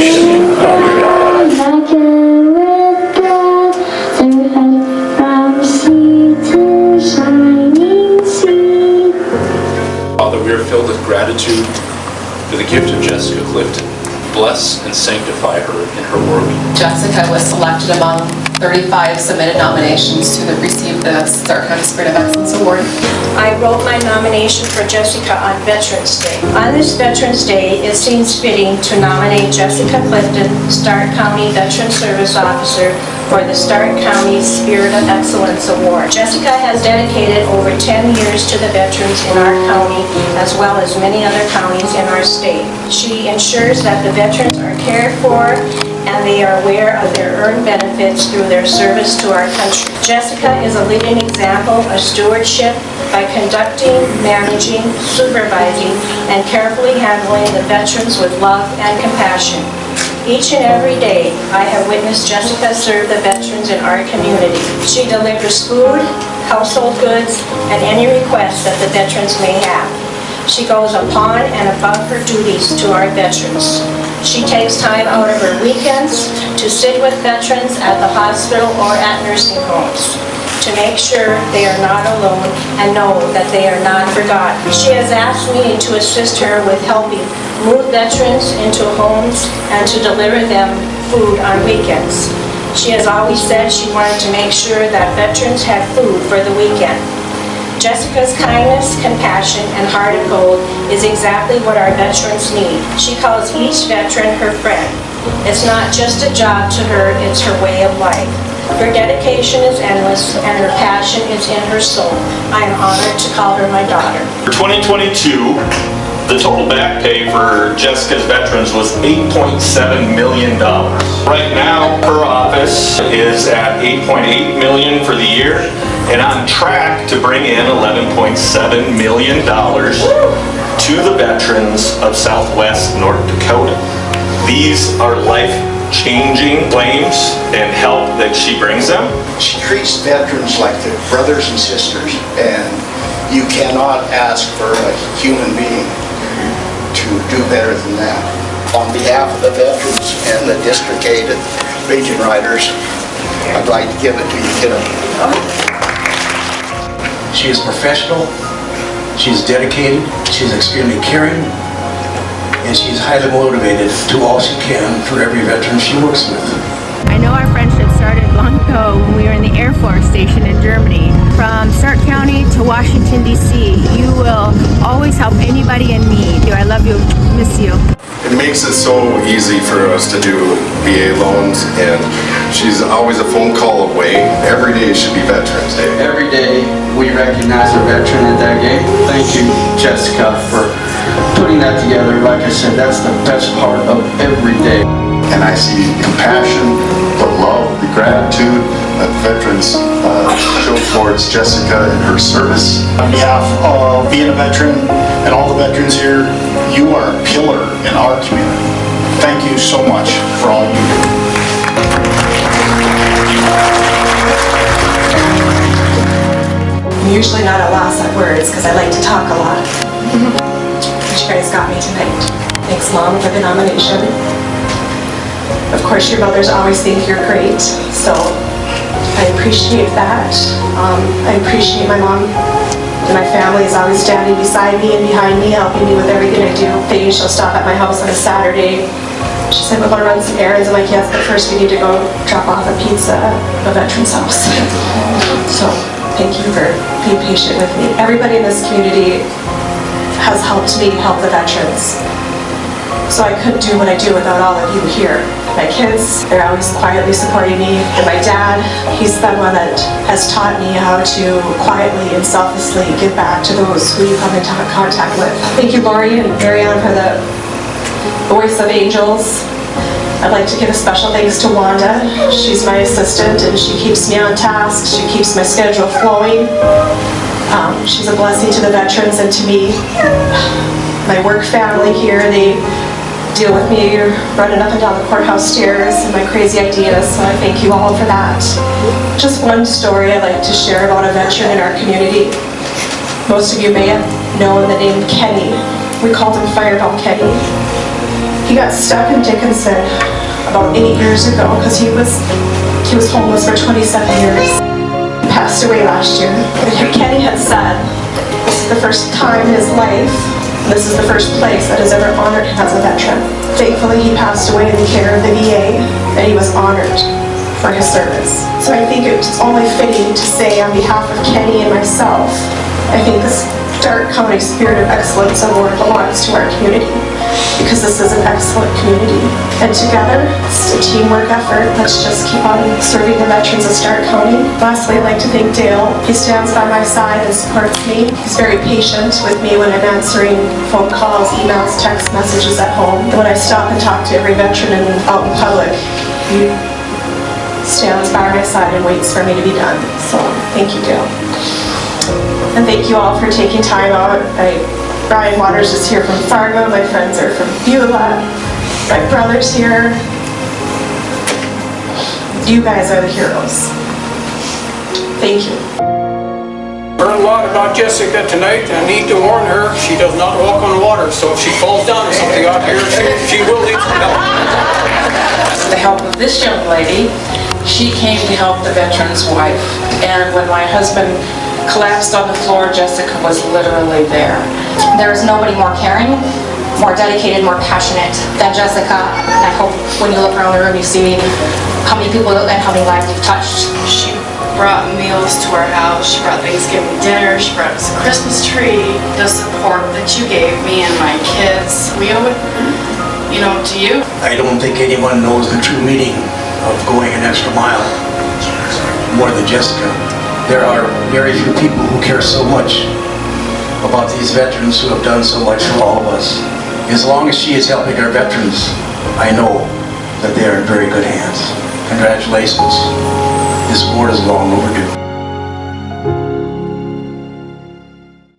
nation under God. Father, we are filled with gratitude for the gift of Jessica Clifton. Bless and sanctify her in her work. Jessica was selected among 35 submitted nominations to receive the Stark County Spirit of Excellence Award. I wrote my nomination for Jessica on Veterans Day. On this Veterans Day, it seems fitting to nominate Jessica Clifton, Stark County Veteran Service Officer, for the Stark County Spirit of Excellence Award. Jessica has dedicated over 10 years to the veterans in our county, as well as many other counties in our state. She ensures that the veterans are cared for and they are aware of their earned benefits through their service to our country. Jessica is a living example of stewardship by conducting, managing, supervising, and carefully handling the veterans with love and compassion. Each and every day, I have witnessed Jessica serve the veterans in our community. She delivers food, household goods, and any requests that the veterans may have. She goes upon and above her duties to our veterans. She takes time out of her weekends to sit with veterans at the hospital or at nursing homes to make sure they are not alone and know that they are not forgotten. She has asked me to assist her with helping move veterans into homes and to deliver them food on weekends. She has always said she wanted to make sure that veterans had food for the weekend. Jessica's kindness, compassion, and heart of gold is exactly what our veterans need. She calls each veteran her friend. It's not just a job to her, it's her way of life. Her dedication is endless, and her passion is in her soul. I am honored to call her my daughter. For 2022, the total back pay for Jessica's veterans was $8.7 million. Right now, her office is at $8.8 million for the year, and on track to bring in $11.7 million to the veterans of Southwest North Dakota. These are life-changing claims and help that she brings them. She treats veterans like their brothers and sisters, and you cannot ask for a human being to do better than that. On behalf of the veterans and the District 8 Region Riders, I'd like to give it to you, kiddo. She is professional, she is dedicated, she is extremely caring, and she is highly motivated to do all she can for every veteran she works with. I know our friendship started long ago when we were in the Air Force Station in Germany. From Stark County to Washington, D.C., you will always help anybody in need. I love you, miss you. It makes it so easy for us to do VA loans, and she's always a phone call away. Every day should be Veterans Day. Every day we recognize a veteran at that game. Thank you, Jessica, for putting that together. Like I said, that's the best part of every day. And I see compassion, the love, the gratitude that veterans show towards Jessica and her service. On behalf of being a veteran and all the veterans here, you are a pillar in our community. Thank you so much for all you do. I'm usually not at loss at words because I like to talk a lot. But you guys got me tonight. Thanks, Mom, for the nomination. Of course, your mothers always think you're great, so I appreciate that. I appreciate my mom and my family is always standing beside me and behind me, helping me with everything I do. Maybe she'll stop at my house on a Saturday. She said, we're going to run some errands. I'm like, yes, but first we need to go drop off a pizza at a veteran's house. So thank you for being patient with me. Everybody in this community has helped me help the veterans. So I couldn't do what I do without all of you here. My kids, they're always quietly supporting me. And my dad, he's the one that has taught me how to quietly and selflessly give back to those who you come into contact with. Thank you, Lori and Marianne, for the voice of angels. I'd like to give a special thanks to Wanda. She's my assistant and she keeps me on task. She keeps my schedule flowing. She's a blessing to the veterans and to me. My work family here, they deal with me running up and down the courthouse stairs and my crazy ideas, so I thank you all for that. Just one story I'd like to share about a veteran in our community. Most of you may have known the name Kenny. We called him Fireball Kenny. He got stuck in Dickinson about 8 years ago because he was homeless for 27 years. He passed away last year. Kenny had said this is the first time in his life, this is the first place that has ever honored him as a veteran. Thankfully, he passed away in the care of the VA, and he was honored for his service. So I think it's only fitting to say on behalf of Kenny and myself, I think this Stark County Spirit of Excellence Award belongs to our community because this is an excellent community. And together, it's a teamwork effort. Let's just keep on serving the veterans of Stark County. Lastly, I'd like to thank Dale. He stands by my side and supports me. He's very patient with me when I'm answering phone calls, emails, text messages at home. And when I stop and talk to every veteran out in public, he stands by my side and waits for me to be done. So, thank you, Dale. And thank you all for taking time out. Brian Waters is here from Fargo. My friends are from Beulah. My brother's here. You guys are the heroes. Thank you. Learned a lot about Jessica tonight, and I need to warn her, she does not walk on water, so if she falls down or something out here, she will need some help. With the help of this young lady, she came to help the veteran's wife. And when my husband collapsed on the floor, Jessica was literally there. There is nobody more caring, more dedicated, more passionate than Jessica. And I hope when you look around the room, you see how many people and how many lives you've touched. She brought meals to our house. She brought Thanksgiving dinner. She brought us a Christmas tree. The support that you gave me and my kids, we owe it, to you. I don't think anyone knows the true meaning of going an extra mile more than Jessica. There are very few people who care so much about these veterans who have done so much for all of us. As long as she is helping our veterans, I know that they are in very good hands. Congratulations. This award is long overdue.